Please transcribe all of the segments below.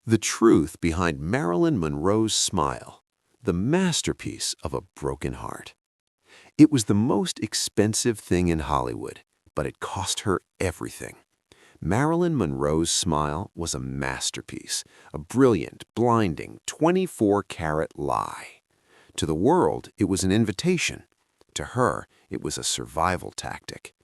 The truth behind Marilyn Monroe's smile, the masterpiece of a broken heart. It was the most expensive thing in Hollywood, but it cost her everything. Marilyn Monroe's smile was a masterpiece, a brilliant, blinding 24-carat lie. To the world, it was an invitation. To her, it was a survival tactic.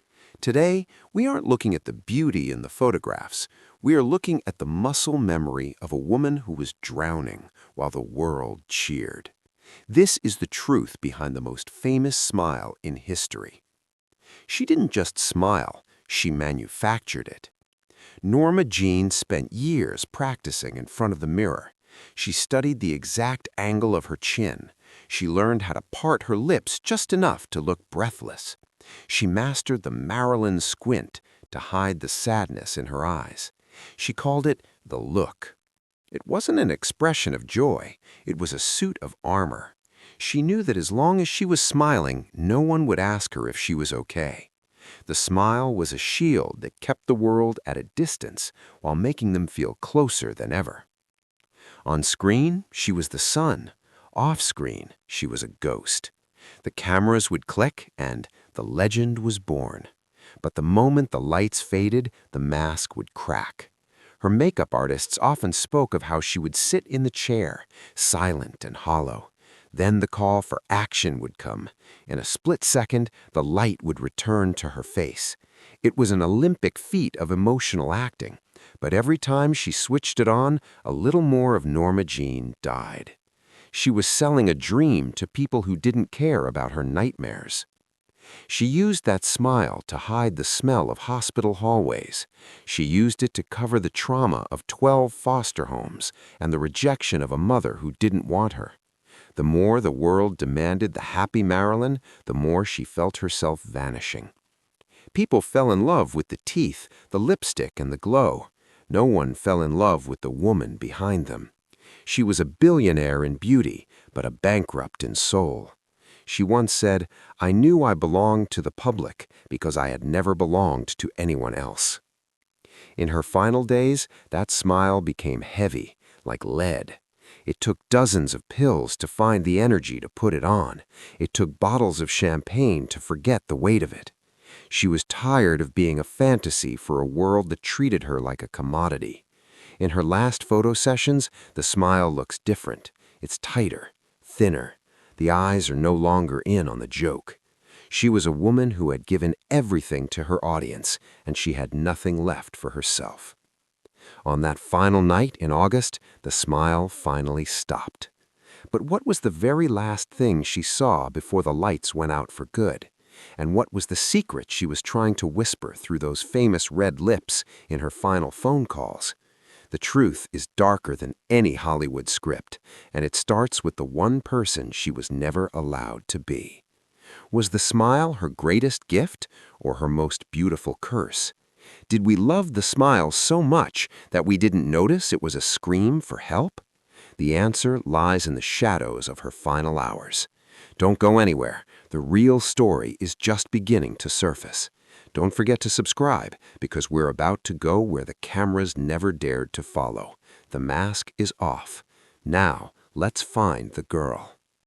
Today, we aren't looking at the beauty in the photographs. We are looking at the muscle memory of a woman who was drowning while the world cheered. This is the truth behind the most famous smile in history. She didn't just smile, she manufactured it. Norma Jeane spent years practicing in front of the mirror. She studied the exact angle of her chin. She learned how to part her lips just enough to look breathless. She mastered the Marilyn Squint to hide the sadness in her eyes. She called it the look. It wasn't an expression of joy. It was a suit of armor. She knew that as long as she was smiling, no one would ask her if she was okay. The smile was a shield that kept the world at a distance while making them feel closer than ever. On screen, she was the sun. Off screen, she was a ghost. The cameras would click and the legend was born. But the moment the lights faded, the mask would crack. Her makeup artists often spoke of how she would sit in the chair, silent and hollow. Then the call for action would come. In a split second, the light would return to her face. It was an Olympic feat of emotional acting, but every time she switched it on, a little more of Norma Jeane died. She was selling a dream to people who didn't care about her nightmares. She used that smile to hide the smell of hospital hallways. She used it to cover the trauma of 12 foster homes and the rejection of a mother who didn't want her. The more the world demanded the happy Marilyn, the more she felt herself vanishing. People fell in love with the teeth, the lipstick, and the glow. No one fell in love with the woman behind them. She was a billionaire in beauty, but a bankrupt in soul. She once said, "I knew I belonged to the public because I had never belonged to anyone else." In her final days, that smile became heavy, like lead. It took dozens of pills to find the energy to put it on. It took bottles of champagne to forget the weight of it. She was tired of being a fantasy for a world that treated her like a commodity. In her last photo sessions, the smile looks different. It's tighter, thinner. The eyes are no longer in on the joke. She was a woman who had given everything to her audience, and she had nothing left for herself. On that final night in August, the smile finally stopped. But what was the very last thing she saw before the lights went out for good? And what was the secret she was trying to whisper through those famous red lips in her final phone calls? The truth is darker than any Hollywood script, and it starts with the one person she was never allowed to be. Was the smile her greatest gift or her most beautiful curse? Did we love the smile so much that we didn't notice it was a scream for help? The answer lies in the shadows of her final hours. Don't go anywhere. The real story is just beginning to surface. Don't forget to subscribe, because we're about to go where the cameras never dared to follow. The mask is off. Now, let's find the girl.